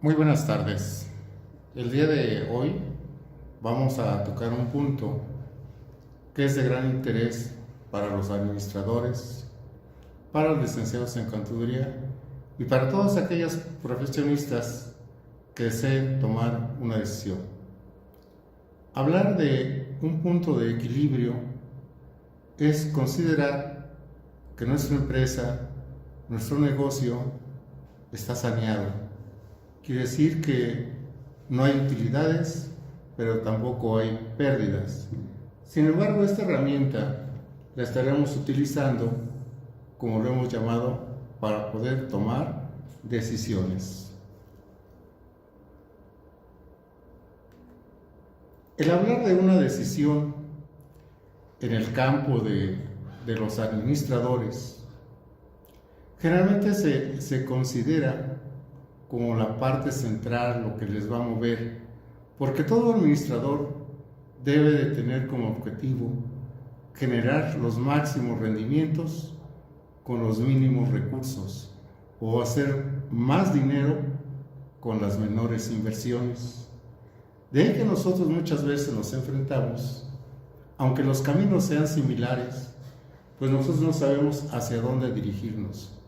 Muy buenas tardes. El día de hoy vamos a tocar un punto que es de gran interés para los administradores, para los licenciados en contaduría y para todos aquellos profesionistas que deseen tomar una decisión. Hablar de un punto de equilibrio es considerar que nuestra empresa, nuestro negocio está saneado. Quiere decir que no hay utilidades, pero tampoco hay pérdidas. Sin embargo, esta herramienta la estaremos utilizando, como lo hemos llamado, para poder tomar decisiones. El hablar de una decisión en el campo de los administradores, generalmente se considera como la parte central, lo que les va a mover, porque todo administrador debe de tener como objetivo generar los máximos rendimientos con los mínimos recursos o hacer más dinero con las menores inversiones. De ahí que nosotros muchas veces nos enfrentamos, aunque los caminos sean similares, pues nosotros no sabemos hacia dónde dirigirnos.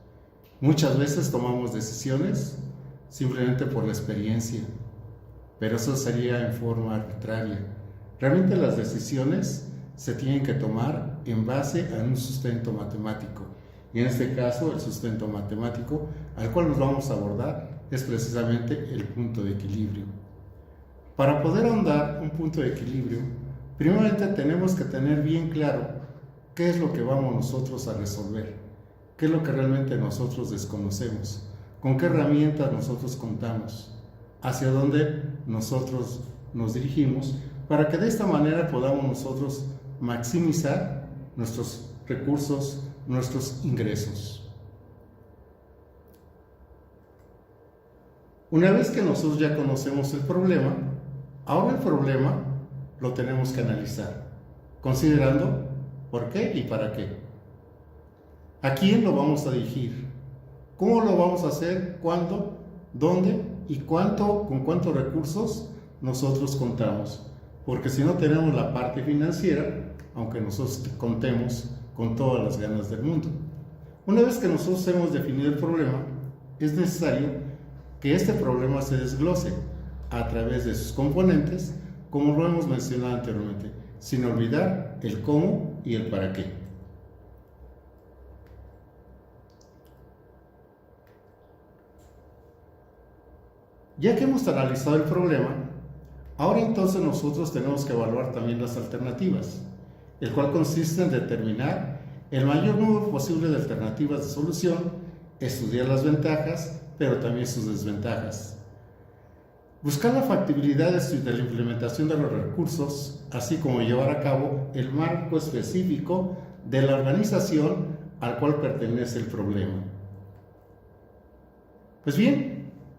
Muchas veces tomamos decisiones simplemente por la experiencia, pero eso sería en forma arbitraria. Realmente las decisiones se tienen que tomar en base a un sustento matemático, y en este caso el sustento matemático al cual nos vamos a abordar es precisamente el punto de equilibrio. Para poder ahondar un punto de equilibrio, primeramente tenemos que tener bien claro qué es lo que vamos nosotros a resolver, qué es lo que realmente nosotros desconocemos, con qué herramientas nosotros contamos, hacia dónde nosotros nos dirigimos, para que de esta manera podamos nosotros maximizar nuestros recursos, nuestros ingresos. Una vez que nosotros ya conocemos el problema, ahora el problema lo tenemos que analizar, considerando por qué y para qué. ¿A quién lo vamos a dirigir? ¿Cómo lo vamos a hacer? ¿Cuándo? ¿Dónde? ¿Y cuánto? ¿Con cuántos recursos nosotros contamos? Porque si no tenemos la parte financiera, aunque nosotros contemos con todas las ganas del mundo. Una vez que nosotros hemos definido el problema, es necesario que este problema se desglose a través de sus componentes, como lo hemos mencionado anteriormente, sin olvidar el cómo y el para qué. Ya que hemos analizado el problema, ahora entonces nosotros tenemos que evaluar también las alternativas, el cual consiste en determinar el mayor número posible de alternativas de solución, estudiar las ventajas, pero también sus desventajas. Buscar la factibilidad de la implementación de los recursos, así como llevar a cabo el marco específico de la organización al cual pertenece el problema. Pues bien,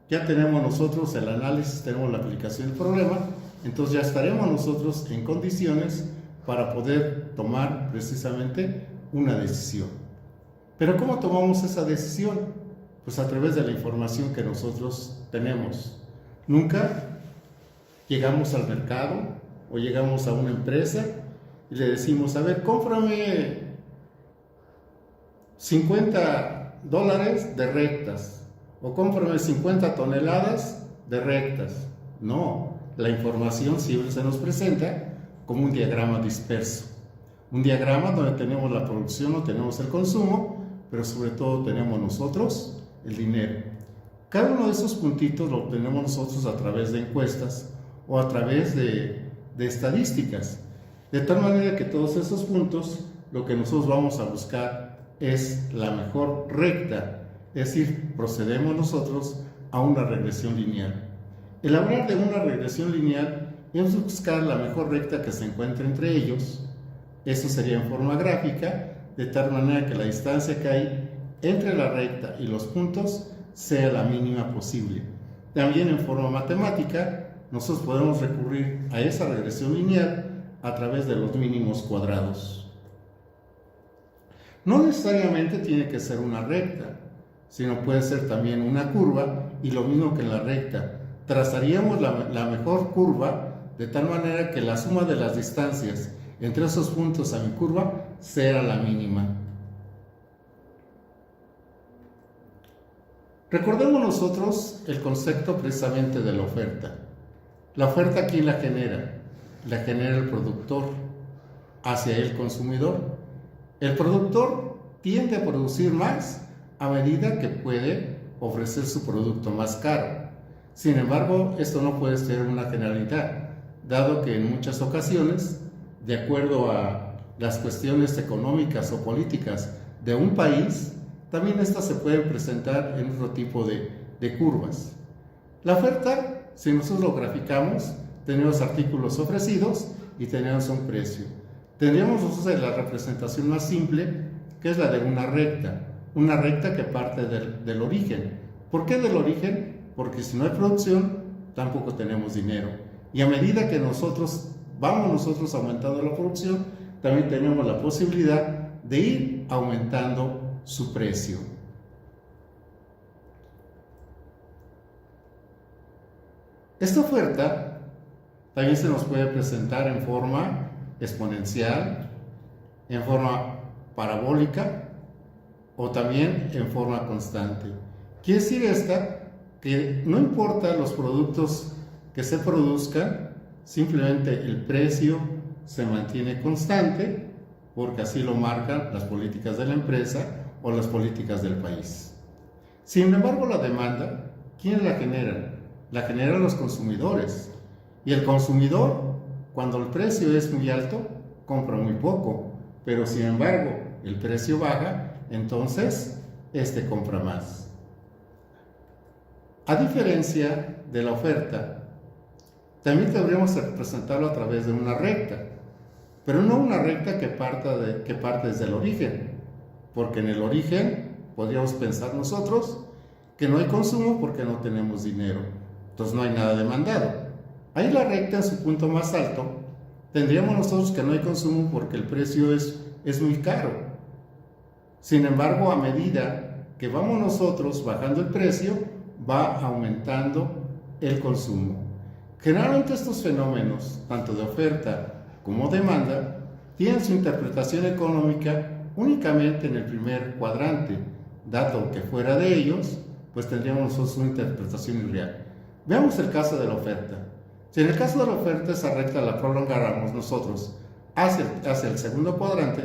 ya tenemos nosotros el análisis, tenemos la aplicación del problema, entonces ya estaremos nosotros en condiciones para poder tomar precisamente una decisión. Pero ¿cómo tomamos esa decisión? Pues a través de la información que nosotros tenemos. Nunca llegamos al mercado o llegamos a una empresa y le decimos, a ver, cómprame $50 de rectas, o cómprame 50 toneladas de rectas. No, la información siempre se nos presenta como un diagrama disperso. Un diagrama donde tenemos la producción o tenemos el consumo, pero sobre todo tenemos nosotros el dinero. Cada uno de esos puntitos lo obtenemos nosotros a través de encuestas o a través de estadísticas. De tal manera que todos esos puntos, lo que nosotros vamos a buscar es la mejor recta. Es decir, procedemos nosotros a una regresión lineal. El hablar de una regresión lineal es buscar la mejor recta que se encuentre entre ellos. Eso sería en forma gráfica, de tal manera que la distancia que hay entre la recta y los puntos sea la mínima posible. También en forma matemática, nosotros podemos recurrir a esa regresión lineal a través de los mínimos cuadrados. No necesariamente tiene que ser una recta, sino puede ser también una curva, y lo mismo que en la recta. Trazaríamos la mejor curva de tal manera que la suma de las distancias entre esos puntos a mi curva sea la mínima. Recordemos nosotros el concepto precisamente de la oferta. La oferta, ¿quién la genera? La genera el productor hacia el consumidor. El productor tiende a producir más a medida que puede ofrecer su producto más caro. Sin embargo, esto no puede ser una generalidad, dado que en muchas ocasiones, de acuerdo a las cuestiones económicas o políticas de un país, también estas se pueden presentar en otro tipo de curvas. La oferta, si nosotros lo graficamos, tenemos artículos ofrecidos y tenemos un precio. Tendríamos nosotros la representación más simple, que es la de una recta que parte del origen. ¿Por qué del origen? Porque si no hay producción, tampoco tenemos dinero. Y a medida que vamos nosotros aumentando la producción, también tenemos la posibilidad de ir aumentando su precio. Esta oferta también se nos puede presentar en forma exponencial, en forma parabólica o también en forma constante. Quiere decir que no importa los productos que se produzcan, simplemente el precio se mantiene constante porque así lo marcan las políticas de la empresa o las políticas del país. Sin embargo, la demanda, ¿quién la genera? La generan los consumidores. Y el consumidor, cuando el precio es muy alto, compra muy poco. Pero sin embargo, el precio baja, entonces compra más. A diferencia de la oferta, también deberíamos representarlo a través de una recta, pero no una recta que parte desde el origen, porque en el origen podríamos pensar nosotros que no hay consumo porque no tenemos dinero, entonces no hay nada demandado. Ahí la recta en su punto más alto, tendríamos nosotros que no hay consumo porque el precio es muy caro. Sin embargo, a medida que vamos nosotros bajando el precio, va aumentando el consumo. Generalmente estos fenómenos, tanto de oferta como demanda, tienen su interpretación económica únicamente en el primer cuadrante, dado que fuera de ellos, pues tendríamos nosotros una interpretación irreal. Veamos el caso de la oferta. Si en el caso de la oferta esa recta la prolongáramos nosotros hacia el segundo cuadrante,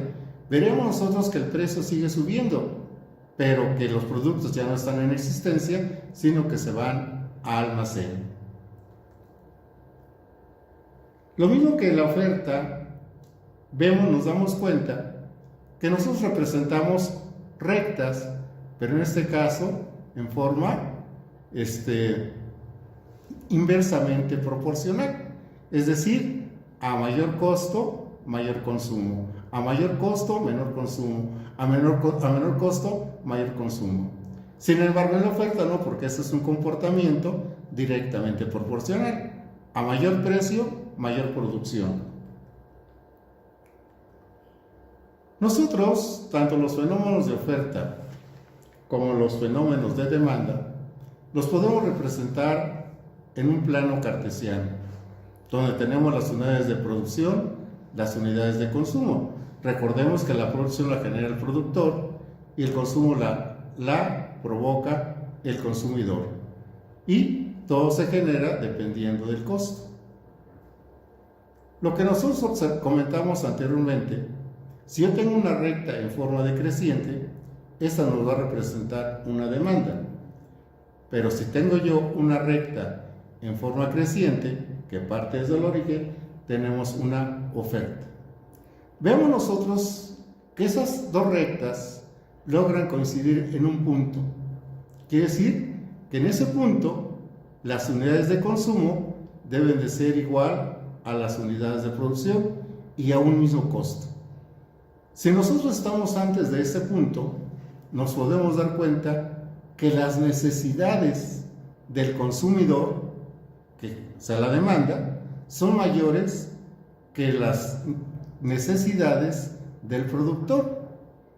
veremos nosotros que el precio sigue subiendo, pero que los productos ya no están en existencia, sino que se van al almacén. Lo mismo que en la oferta, nos damos cuenta que nosotros representamos rectas, pero en este caso en forma inversamente proporcional. Es decir, a mayor costo, mayor consumo. A mayor costo, menor consumo. A menor costo, mayor consumo. Sin embargo, en la oferta no, porque ese es un comportamiento directamente proporcional. A mayor precio, mayor producción. Nosotros, tanto los fenómenos de oferta como los fenómenos de demanda, los podemos representar en un plano cartesiano, donde tenemos las unidades de producción, las unidades de consumo. Recordemos que la producción la genera el productor y el consumo la provoca el consumidor. Y todo se genera dependiendo del costo. Lo que nosotros comentamos anteriormente, si yo tengo una recta en forma decreciente, esta nos va a representar una demanda. Pero si tengo yo una recta en forma creciente, que parte desde el origen, tenemos una oferta. Veamos nosotros que esas dos rectas logran coincidir en un punto. Quiere decir que en ese punto las unidades de consumo deben de ser igual a las unidades de producción y a un mismo costo. Si nosotros estamos antes de ese punto, nos podemos dar cuenta que las necesidades del consumidor, que sea la demanda, son mayores que las necesidades del productor.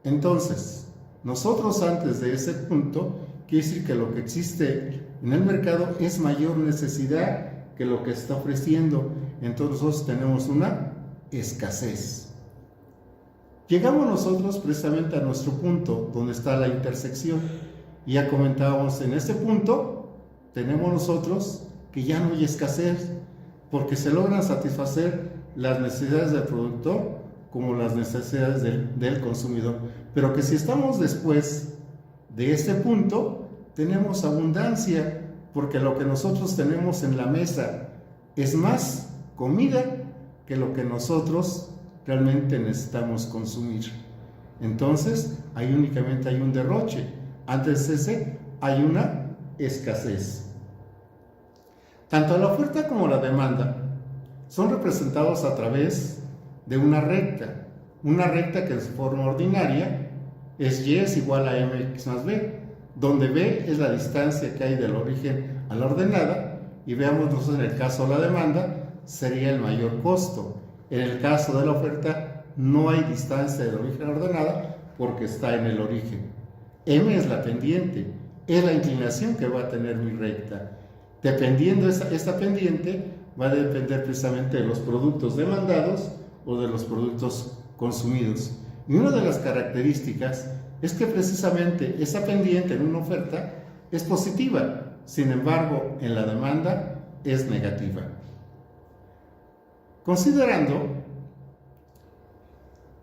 Entonces, nosotros antes de ese punto, quiere decir que lo que existe en el mercado es mayor necesidad que lo que está ofreciendo. Entonces nosotros tenemos una escasez. Llegamos nosotros precisamente a nuestro punto, donde está la intersección. Y ya comentábamos, en este punto tenemos nosotros que ya no hay escasez, porque se logran satisfacer las necesidades del productor como las necesidades del consumidor. Pero que si estamos después de este punto, tenemos abundancia, porque lo que nosotros tenemos en la mesa es más comida que lo que nosotros realmente necesitamos consumir. Entonces, únicamente hay un derroche. Antes de ese, hay una escasez. Tanto la oferta como la demanda son representados a través de una recta que en su forma ordinaria es y es igual a mx más b, donde b es la distancia que hay del origen a la ordenada, y veamos nosotros en el caso de la demanda sería el mayor costo. En el caso de la oferta no hay distancia del origen a la ordenada porque está en el origen. M es la pendiente, es la inclinación que va a tener mi recta. Dependiendo esta pendiente, va a depender precisamente de los productos demandados o de los productos consumidos. Y una de las características es que precisamente esa pendiente en una oferta es positiva, sin embargo en la demanda es negativa. Considerando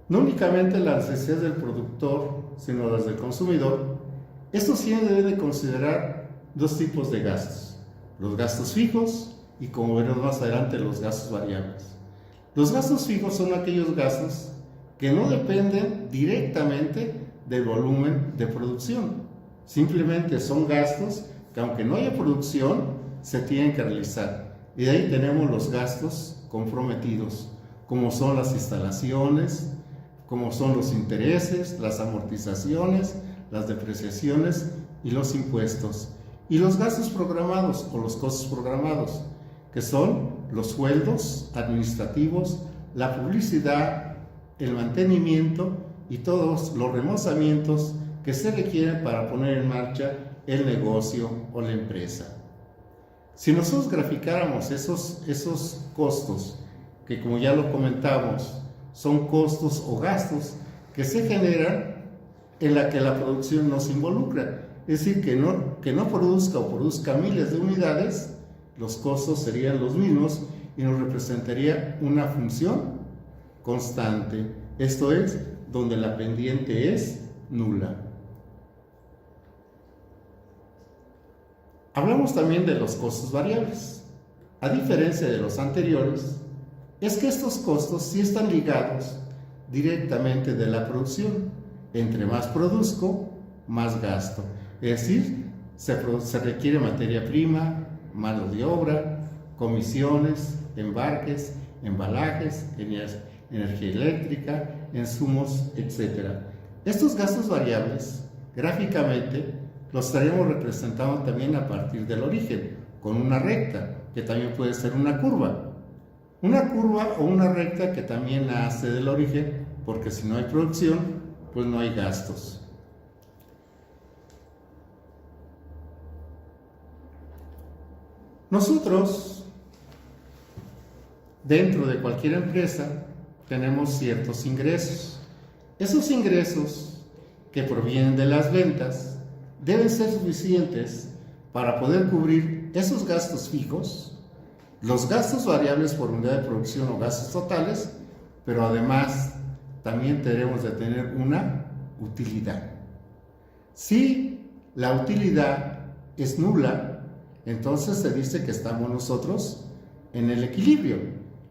no únicamente las necesidades del productor, sino las del consumidor, esto sí debe de considerar dos tipos de gastos: los gastos fijos y, como veremos más adelante, los gastos variables. Los gastos fijos son aquellos gastos que no dependen directamente del volumen de producción. Simplemente son gastos que, aunque no haya producción, se tienen que realizar. Y de ahí tenemos los gastos comprometidos, como son las instalaciones, como son los intereses, las amortizaciones, las depreciaciones y los impuestos. Y los gastos programados o los costos programados, que son los sueldos administrativos, la publicidad, el mantenimiento y todos los remozamientos que se requieren para poner en marcha el negocio o la empresa. Si nosotros graficáramos esos costos, que como ya lo comentamos, son costos o gastos que se generan en la que la producción no se involucra, es decir, que no produzca o produzca miles de unidades, los costos serían los mismos y nos representaría una función constante. Esto es, donde la pendiente es nula. Hablamos también de los costos variables. A diferencia de los anteriores, es que estos costos sí están ligados directamente de la producción. Entre más produzco, más gasto. Es decir, se requiere materia prima, mano de obra, comisiones, embarques, embalajes, energía eléctrica, insumos, etc. Estos gastos variables, gráficamente, los estaremos representando también a partir del origen, con una recta, que también puede ser una curva. Una curva o una recta que también nace del origen, porque si no hay producción, pues no hay gastos. Nosotros, dentro de cualquier empresa, tenemos ciertos ingresos. Esos ingresos que provienen de las ventas deben ser suficientes para poder cubrir esos gastos fijos, los gastos variables por unidad de producción o gastos totales, pero además también tenemos de tener una utilidad. Si la utilidad es nula, entonces se dice que estamos nosotros en el equilibrio.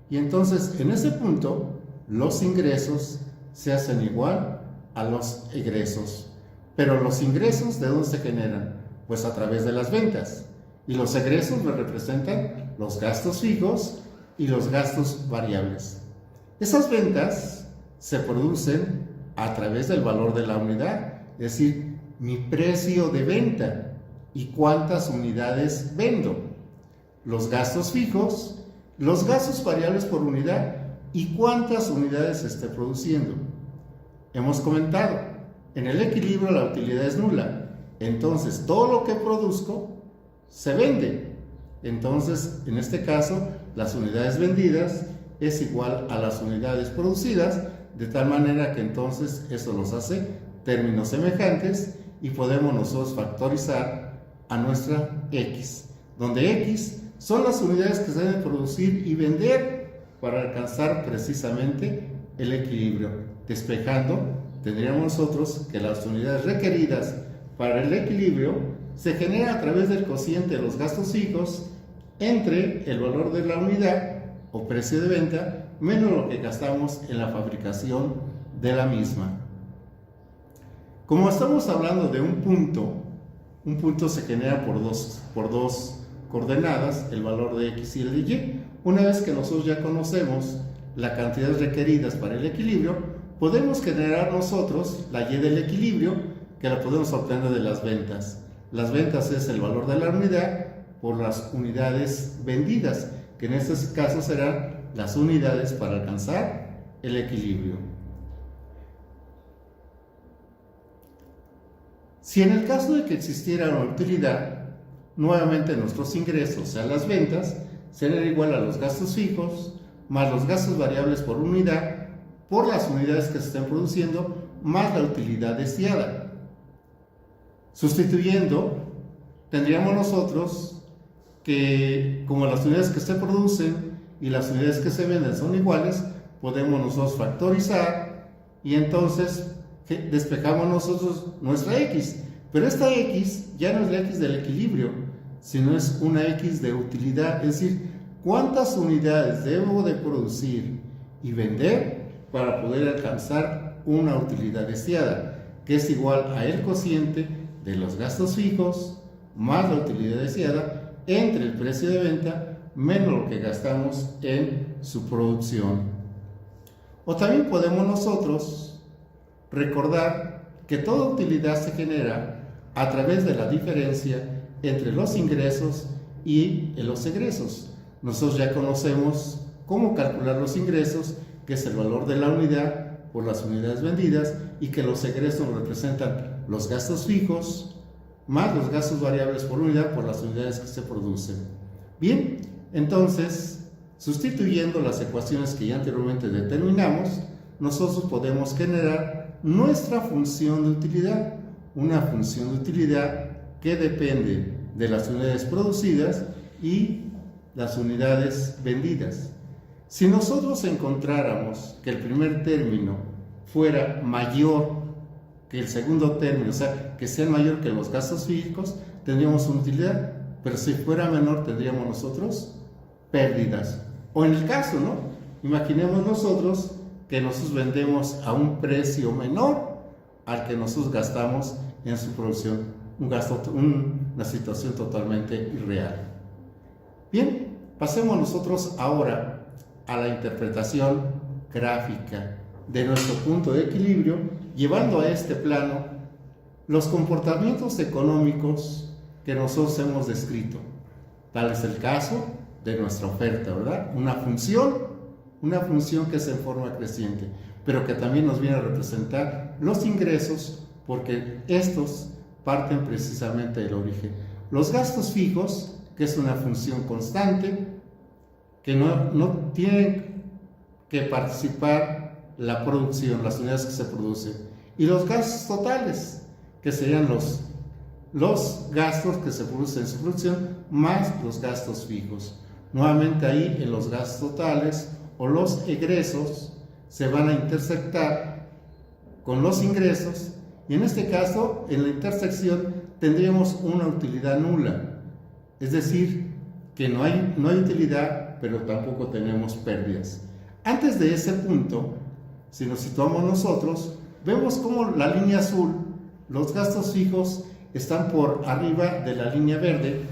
Y entonces en ese punto los ingresos se hacen igual a los egresos. Pero los ingresos, ¿de dónde se generan? Pues a través de las ventas. Y los egresos me representan los gastos fijos y los gastos variables. Esas ventas se producen a través del valor de la unidad, es decir, mi precio de venta y cuántas unidades vendo. Los gastos fijos, los gastos variables por unidad y cuántas unidades se esté produciendo. Hemos comentado, En el equilibrio la utilidad es nula. Entonces, todo lo que produzco se vende. Entonces, en este caso, las unidades vendidas es igual a las unidades producidas, de tal manera que entonces eso los hace términos semejantes y podemos nosotros factorizar a nuestra X, donde X son las unidades que se deben producir y vender para alcanzar precisamente el equilibrio. Despejando, tendríamos nosotros que las unidades requeridas para el equilibrio se generan a través del cociente de los gastos fijos entre el valor de la unidad o precio de venta menos lo que gastamos en la fabricación de la misma. Como estamos hablando de un punto se genera por dos coordenadas, el valor de X y el de Y. Una vez que nosotros ya conocemos las cantidades requeridas para el equilibrio, podemos generar nosotros la Y del equilibrio, que la podemos obtener de las ventas. Las ventas es el valor de la unidad por las unidades vendidas, que en este caso serán las unidades para alcanzar el equilibrio. Si en el caso de que existiera una utilidad, nuevamente nuestros ingresos, o sea las ventas, serán igual a los gastos fijos más los gastos variables por unidad por las unidades que se estén produciendo más la utilidad deseada. Sustituyendo, tendríamos nosotros que como las unidades que se producen y las unidades que se venden son iguales, podemos nosotros factorizar y entonces despejamos nosotros nuestra X. Pero esta X ya no es la X del equilibrio, sino es una X de utilidad, es decir, cuántas unidades debo de producir y vender para poder alcanzar una utilidad deseada, que es igual a el cociente de los gastos fijos más la utilidad deseada entre el precio de venta menos lo que gastamos en su producción. O también podemos nosotros recordar que toda utilidad se genera a través de la diferencia entre los ingresos y los egresos. Nosotros ya conocemos cómo calcular los ingresos, que es el valor de la unidad por las unidades vendidas, y que los egresos representan los gastos fijos más los gastos variables por unidad por las unidades que se producen. Bien, entonces, sustituyendo las ecuaciones que ya anteriormente determinamos, nosotros podemos generar nuestra función de utilidad, una función de utilidad que depende de las unidades producidas y las unidades vendidas. Si nosotros encontráramos que el primer término fuera mayor que el segundo término, o sea, que sea mayor que los gastos fijos, tendríamos una utilidad, pero si fuera menor tendríamos nosotros pérdidas. O en el caso, ¿no? Imaginemos nosotros que nosotros vendemos a un precio menor al que nosotros gastamos en su producción, una situación totalmente irreal. Bien, pasemos nosotros ahora a la interpretación gráfica de nuestro punto de equilibrio, llevando a este plano los comportamientos económicos que nosotros hemos descrito. Tal es el caso de nuestra oferta, ¿verdad? Una función que es en forma creciente, pero que también nos viene a representar los ingresos, porque estos parten precisamente del origen. Los gastos fijos, que es una función constante, que no tienen que participar la producción, las unidades que se producen, y los gastos totales, que serían los gastos que se producen en su producción, más los gastos fijos. Nuevamente ahí en los gastos totales o los egresos se van a intersectar con los ingresos, y en este caso en la intersección tendríamos una utilidad nula, es decir, que no hay utilidad, pero tampoco tenemos pérdidas. Antes de ese punto, si nos situamos nosotros, vemos como la línea azul, los gastos fijos están por arriba de la línea verde,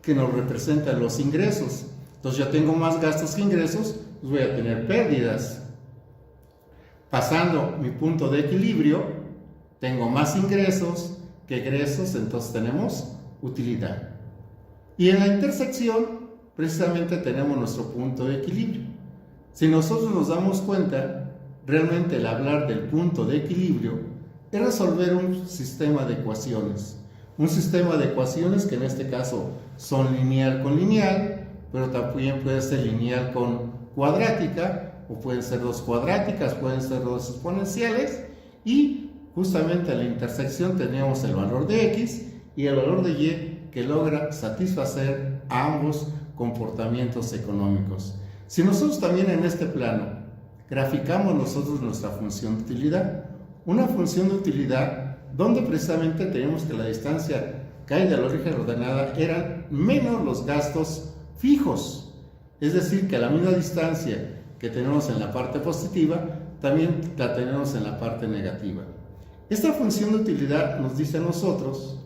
que nos representa los ingresos. Entonces yo tengo más gastos que ingresos, pues voy a tener pérdidas. Pasando mi punto de equilibrio, tengo más ingresos que egresos, entonces tenemos utilidad. Y en la intersección, precisamente tenemos nuestro punto de equilibrio. Si nosotros nos damos cuenta, realmente el hablar del punto de equilibrio es resolver un sistema de ecuaciones. Un sistema de ecuaciones que en este caso son lineal con lineal, pero también puede ser lineal con cuadrática, o pueden ser dos cuadráticas, pueden ser dos exponenciales, y justamente en la intersección tenemos el valor de x y el valor de y que logra satisfacer a ambos comportamientos económicos. Si nosotros también en este plano graficamos nosotros nuestra función de utilidad, una función de utilidad donde precisamente tenemos que la distancia que hay de la origen ordenada eran menos los gastos fijos, es decir, que la misma distancia que tenemos en la parte positiva también la tenemos en la parte negativa. Esta función de utilidad nos dice a nosotros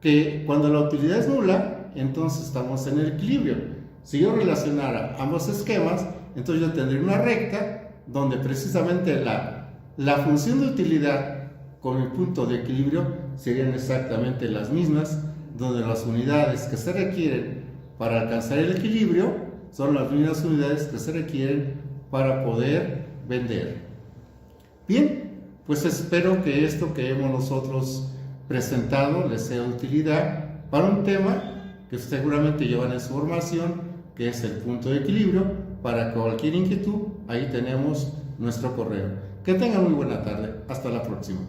que cuando la utilidad es nula, entonces estamos en el equilibrio. Si yo relacionara ambos esquemas, entonces yo tendría una recta donde precisamente la función de utilidad con el punto de equilibrio serían exactamente las mismas, donde las unidades que se requieren para alcanzar el equilibrio son las mismas unidades que se requieren para poder vender. Bien, pues espero que esto que hemos nosotros presentado les sea de utilidad para un tema que seguramente llevan en su formación, que es el punto de equilibrio. Para cualquier inquietud, ahí tenemos nuestro correo. Que tengan muy buena tarde. Hasta la próxima.